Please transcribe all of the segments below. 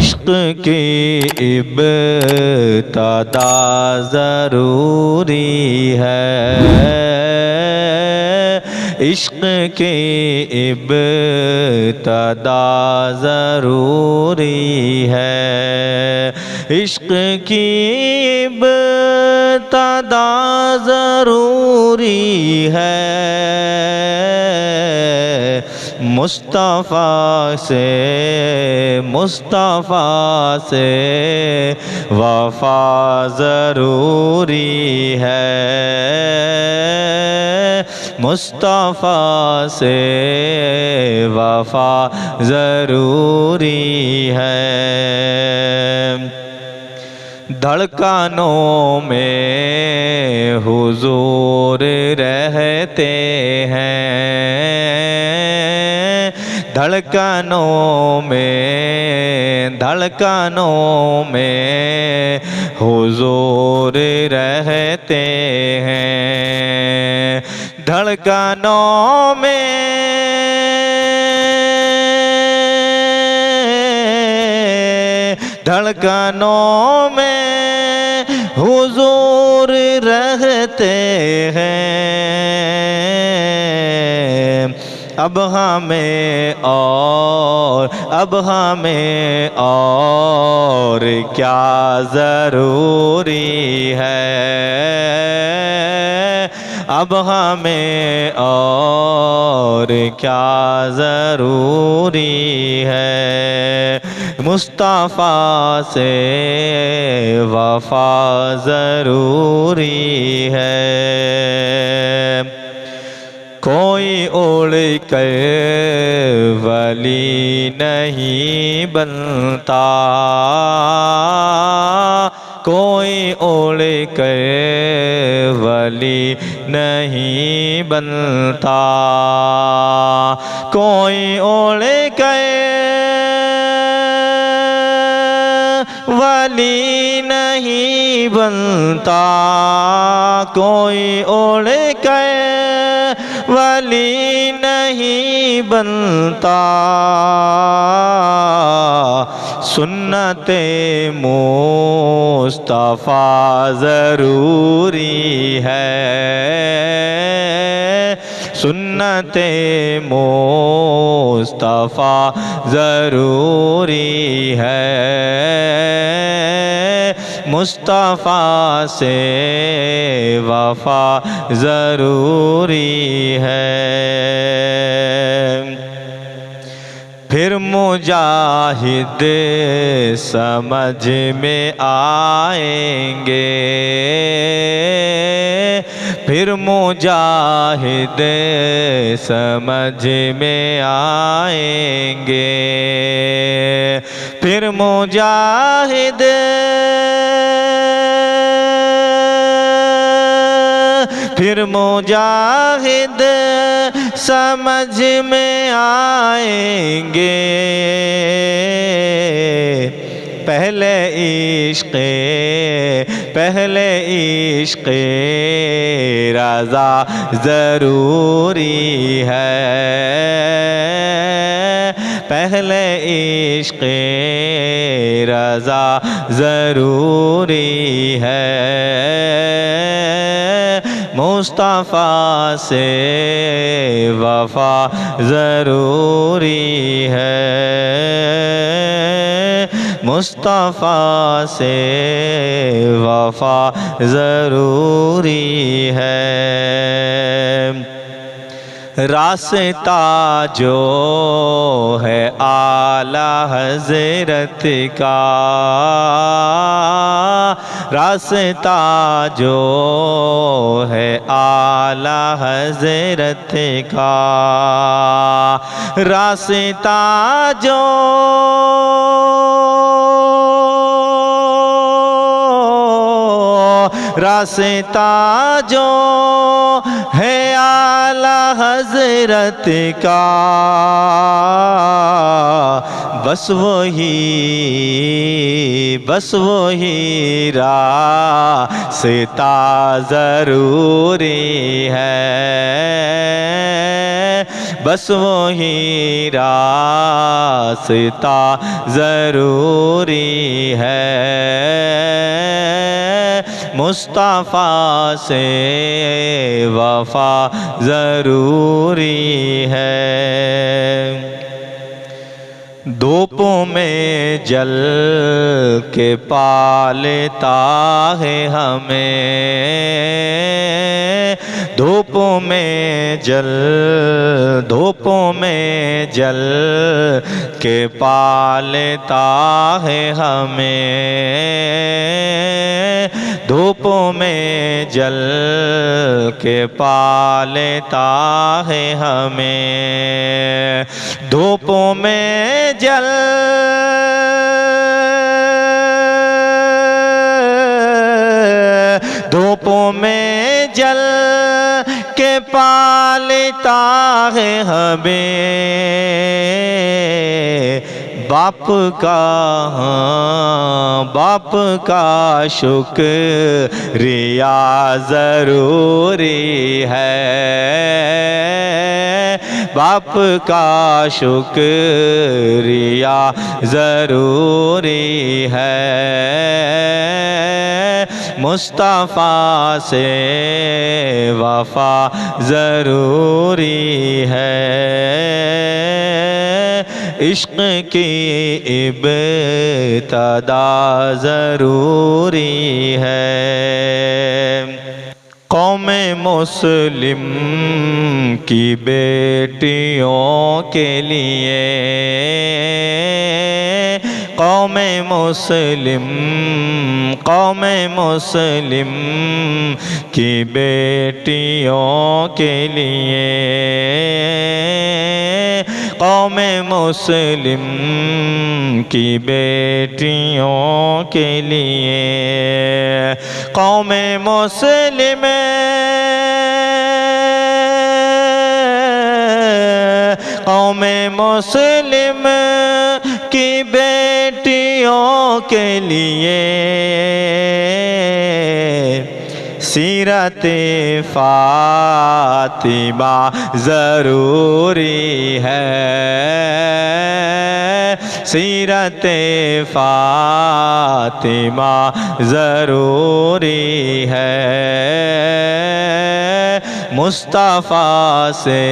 इश्क की इब्तिदा ज़रूरी है, इश्क की इब्तिदा ज़रूरी है, इश्क की इब्तिदा ज़रूरी है। मुस्तफ़ा से वफ़ा ज़रूरी है, मुस्तफ़ा से वफ़ा ज़रूरी है। धड़कनों में हुजूर रहते हैं, धड़कनों में हुजूर रहते हैं, धड़कनों में हुजूर रहते हैं। अब हमें और क्या ज़रूरी है, अब हमें और क्या ज़रूरी है। मुस्तफ़ा से वफ़ा ज़रूरी है। कोई उड़ कर वली नहीं बनता, कोई उड़ कर वली नहीं बनता, कोई उड़ कर वली नहीं बनता, कोई उड़ कर वली नहीं बनता। सुन्नते मुस्तफ़ा ज़रूरी है, सुन्नते मुस्तफ़ा ज़रूरी है, मुस्तफ़ा से वफ़ा ज़रूरी है। फिर मुजाहिद समझ में आएंगे, फिर मुजाहिद समझ में आएंगे, फिर मुजाहिद समझ में आएंगे। पहले इश्क़ रज़ा ज़रूरी है, पहले इश्क़ रज़ा ज़रूरी है। मुस्तफ़ा से वफ़ा ज़रूरी है, मुस्तफ़ा से वफ़ा ज़रूरी है। रास्ता जो है आला हज़रत का, रास्ता जो है आला हज़रत का, रास्ता जो है आला हज़रत का, बस वही रास्ता ज़रूरी है, बस वही रास्ता ज़रूरी है, मुस्तफ़ा से वफ़ा ज़रूरी है। धूप में जल के पालता है हमें, धूप में जल के पालता है हमें, धूप में जल के पालता है हमें, धूप में जल धूप में जल के पालता है हमें, बाप का शुक्रिया ज़रूरी है, बाप का शुक्रिया ज़रूरी है, मुस्तफ़ा से वफ़ा ज़रूरी है, इश्क़ की इब्तिदा ज़रूरी है। कौम मुस्लिम की बेटियों के लिए, कौम मुस्लिम की बेटियों के लिए, कौम मुस्लिम की बेटियों के लिए, कौम मुस्लिम की बेटियों के लिए सीरत फातिमा ज़रूरी है, सीरत फातिमा ज़रूरी है, मुस्तफ़ा से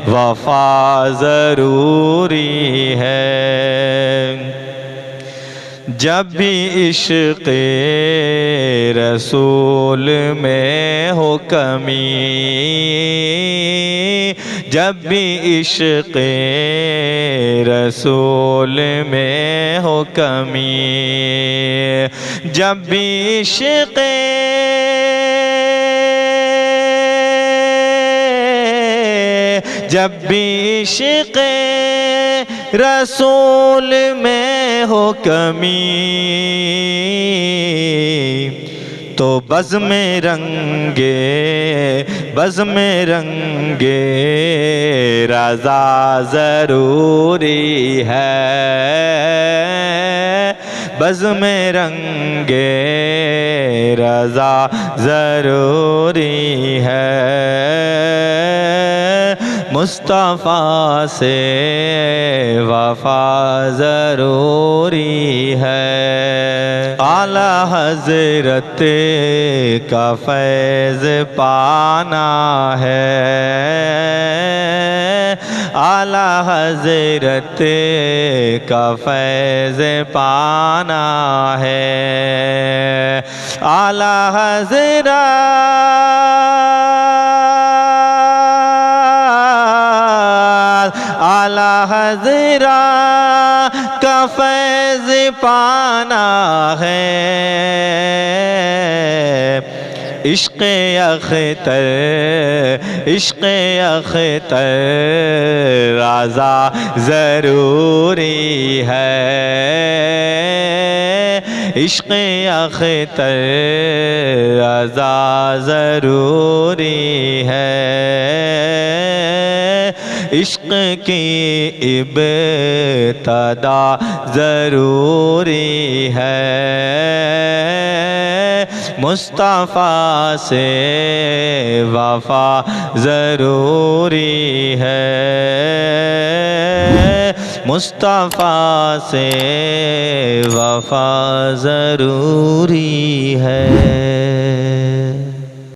वफ़ा ज़रूरी है। जब भी इश्क़े रसूल में हो कमी, जब भी इश्क़े रसूल में हो कमी, जब भी इश्क़े रसूल में हो कमी, तो बज़ में रंगे रज़ा ज़रूरी है, बज़ में रंगे रज़ा ज़रूरी है, मुस्तफ़ा से वफ़ा ज़रूरी है। आला हज़रत का फैज़ पाना है, आला हज़रत का फैज़ पाना है, आला हज़रत का फैज़ पाना है, इश्क़े अख्तर रज़ा ज़रूरी है, इश्क़े अख्तर रज़ा ज़रूरी है, इश्क़ की इब्तिदा ज़रूरी है, मुस्तफ़ा से वफा ज़रूरी है, मुस्तफ़ा से वफा ज़रूरी है।